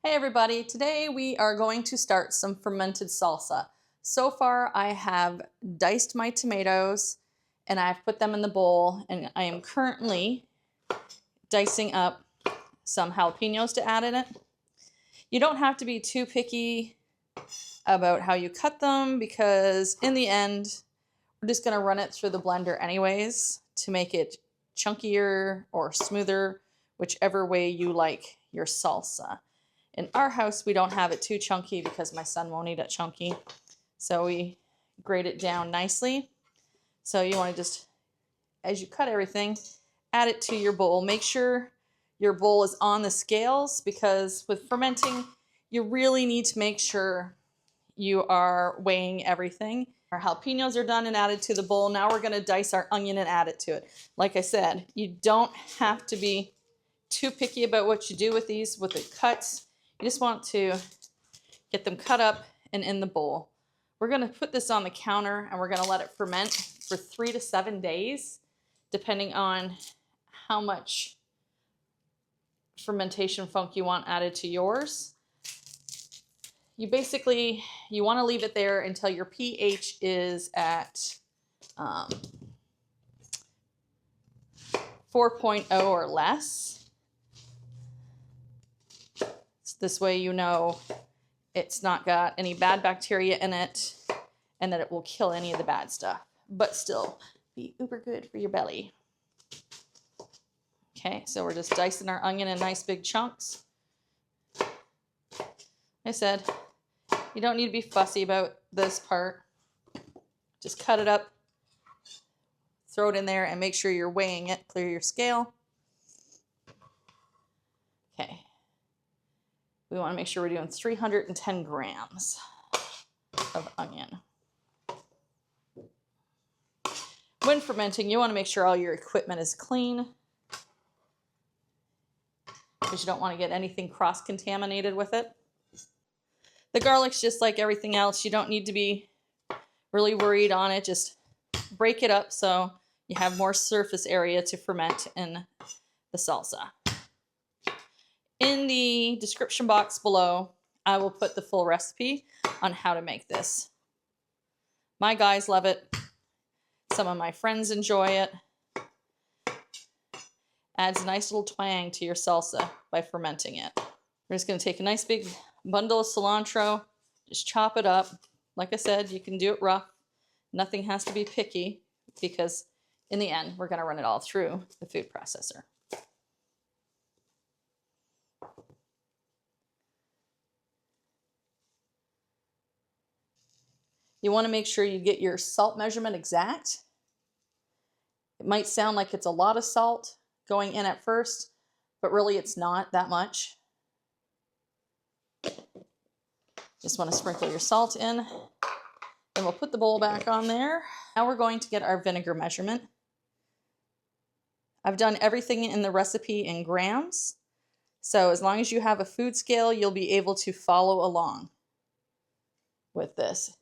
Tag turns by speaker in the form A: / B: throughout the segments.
A: Hey everybody, today we are going to start some fermented salsa. So far I have diced my tomatoes and I've put them in the bowl, and I am currently dicing up some jalapenos to add in it. You don't have to be too picky about how you cut them because in the end we're just going to run it through the blender anyways to make it chunkier or smoother, whichever way you like your salsa. In our house, we don't have it too chunky because my son won't eat it chunky. So we grate it down nicely. So you want to just, as you cut everything, add it to your bowl. Make sure your bowl is on the scales because with fermenting, you really need to make sure you are weighing everything. Our jalapenos are done and added to the bowl. Now we're going to dice our onion and add it to it. Like I said, you don't have to be too picky about what you do with these, with the cuts. You just want to get them cut up and in the bowl. We're going to put this on the counter and we're going to let it ferment for 3 to 7 days, depending on how much fermentation funk you want added to yours. You want to leave it there until your pH is at 4.0 or less. This way you know it's not got any bad bacteria in it and that it will kill any of the bad stuff, but still be uber good for your belly. Okay, so we're just dicing our onion in nice big chunks. Like I said, you don't need to be fussy about this part. Just cut it up, throw it in there, and make sure you're weighing it. Clear your scale. Okay. We want to make sure we're doing 310 grams of onion. When fermenting, you want to make sure all your equipment is clean because you don't want to get anything cross-contaminated with it. The garlic's just like everything else. You don't need to be really worried on it. Just break it up so you have more surface area to ferment in the salsa. In the description box below, I will put the full recipe on how to make this. My guys love it. Some of my friends enjoy it. Adds a nice little twang to your salsa by fermenting it. We're just going to take a nice big bundle of cilantro, just chop it up. Like I said, you can do it rough. Nothing has to be picky because in the end, we're going to run it all through the food processor. You want to make sure you get your salt measurement exact. It might sound like it's a lot of salt going in at first, but really it's not that much. Just want to sprinkle your salt in. Then we'll put the bowl back on there. Now we're going to get our vinegar measurement. I've done everything in the recipe in grams. So as long as you have a food scale, you'll be able to follow along with this.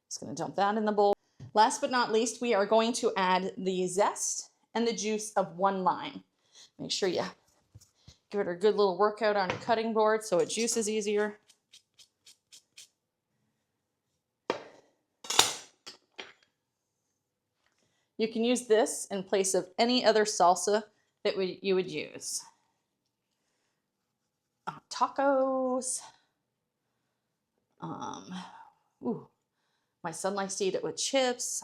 A: Just going to dump that in the bowl. Last but not least, we are going to add the zest and the juice of 1 lime. Make sure you give it a good little workout on your cutting board so it juices easier. You can use this in place of any other salsa that you would use. Tacos. My son likes to eat it with chips.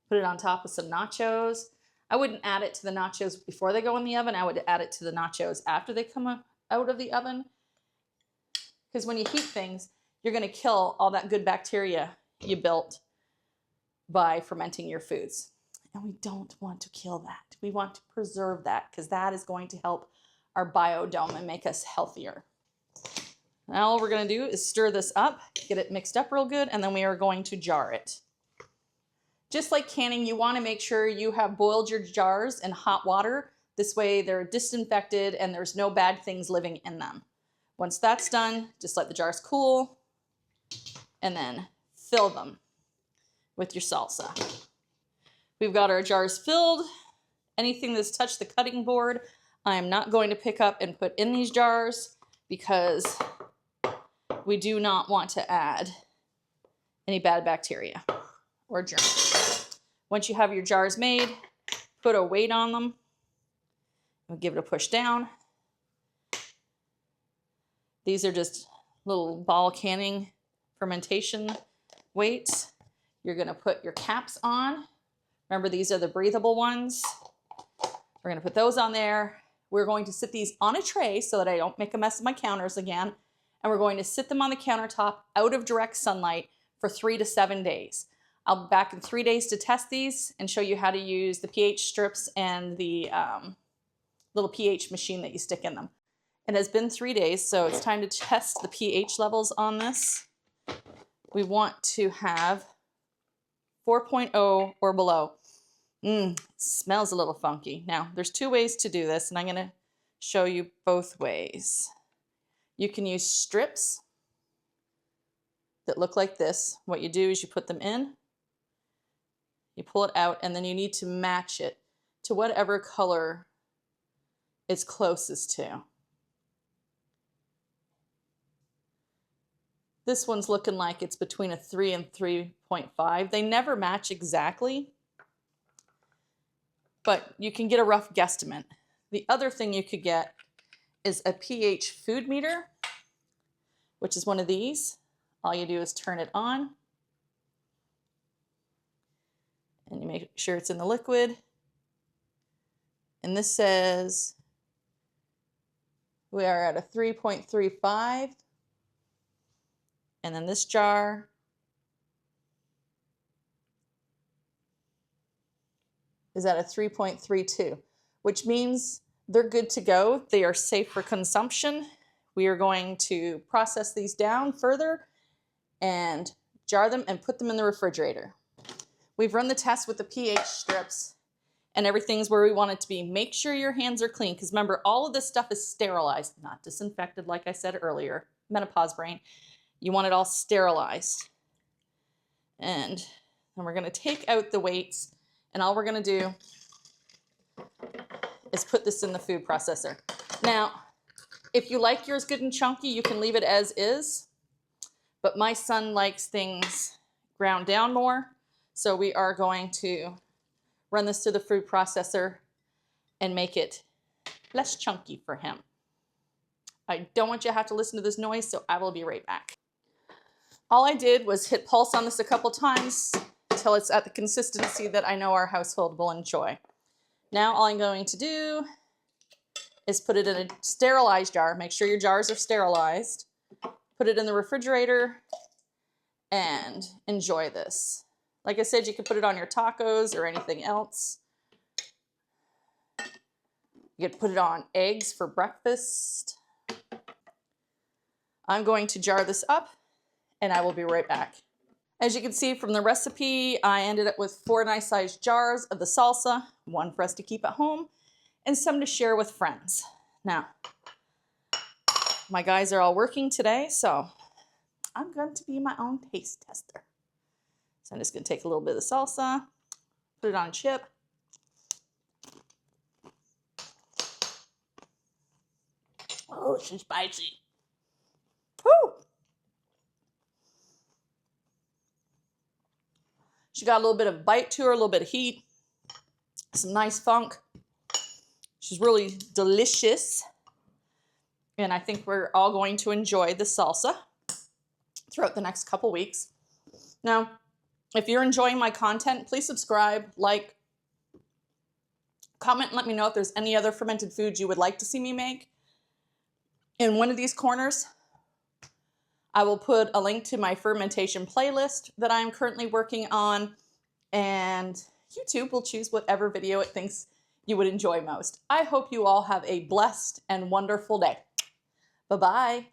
A: Put it on top of some nachos. I wouldn't add it to the nachos before they go in the oven. I would add it to the nachos after they come out of the oven. Because when you heat things, you're going to kill all that good bacteria you built by fermenting your foods. And we don't want to kill that. We want to preserve that because that is going to help our biodome and make us healthier. Now all we're going to do is stir this up, get it mixed up real good, and then we are going to jar it. Just like canning, you want to make sure you have boiled your jars in hot water. This way they're disinfected and there's no bad things living in them. Once that's done, just let the jars cool and then fill them with your salsa. We've got our jars filled. Anything that's touched the cutting board, I am not going to pick up and put in these jars because we do not want to add any bad bacteria or germs. Once you have your jars made, put a weight on them. We'll give it a push down. These are just little ball canning fermentation weights. You're going to put your caps on. Remember, these are the breathable ones. We're going to put those on there. We're going to sit these on a tray so that I don't make a mess of my counters again. And we're going to sit them on the countertop out of direct sunlight for 3 to 7 days. I'll be back in 3 days to test these and show you how to use the pH strips and the little pH machine that you stick in them. It has been 3 days, so it's time to test the pH levels on this. We want to have 4.0 or below. Smells a little funky. Now, there's 2 ways to do this, and I'm going to show you both ways. You can use strips that look like this. What you do is you put them in, you pull it out, and then you need to match it to whatever color it's closest to. This one's looking like it's between a 3 and 3.5. They never match exactly, but you can get a rough guesstimate. The other thing you could get is a pH food meter, which is one of these. All you do is turn it on, and you make sure it's in the liquid. And this says we are at a 3.35. And then this jar is at a 3.32, which means they're good to go. They are safe for consumption. We are going to process these down further and jar them and put them in the refrigerator. We've run the test with the pH strips and everything's where we want it to be. Make sure your hands are clean, because remember, all of this stuff is sterilized, not disinfected like I said earlier. Menopause brain. You want it all sterilized. And then we're going to take out the weights, and all we're going to do is put this in the food processor. Now, if you like yours good and chunky, you can leave it as is, but my son likes things ground down more, so we are going to run this through the food processor and make it less chunky for him. I don't want you to have to listen to this noise, so I will be right back. All I did was hit pulse on this a couple times until it's at the consistency that I know our household will enjoy. Now all I'm going to do is put it in a sterilized jar. Make sure your jars are sterilized. Put it in the refrigerator and enjoy this. Like I said, you can put it on your tacos or anything else. You could put it on eggs for breakfast. I'm going to jar this up, and I will be right back. As you can see from the recipe, I ended up with 4 nice sized jars of the salsa, 1 for us to keep at home, and some to share with friends. Now, my guys are all working today, so I'm going to be my own taste tester. So I'm just going to take a little bit of the salsa, put it on a chip. Oh, she's spicy. Woo! She got a little bit of bite to her, a little bit of heat, some nice funk. She's really delicious. And I think we're all going to enjoy the salsa throughout the next couple weeks. Now, if you're enjoying my content, please subscribe, like, comment, and let me know if there's any other fermented foods you would like to see me make. In one of these corners, I will put a link to my fermentation playlist that I'm currently working on, and YouTube will choose whatever video it thinks you would enjoy most. I hope you all have a blessed and wonderful day. Bye-bye.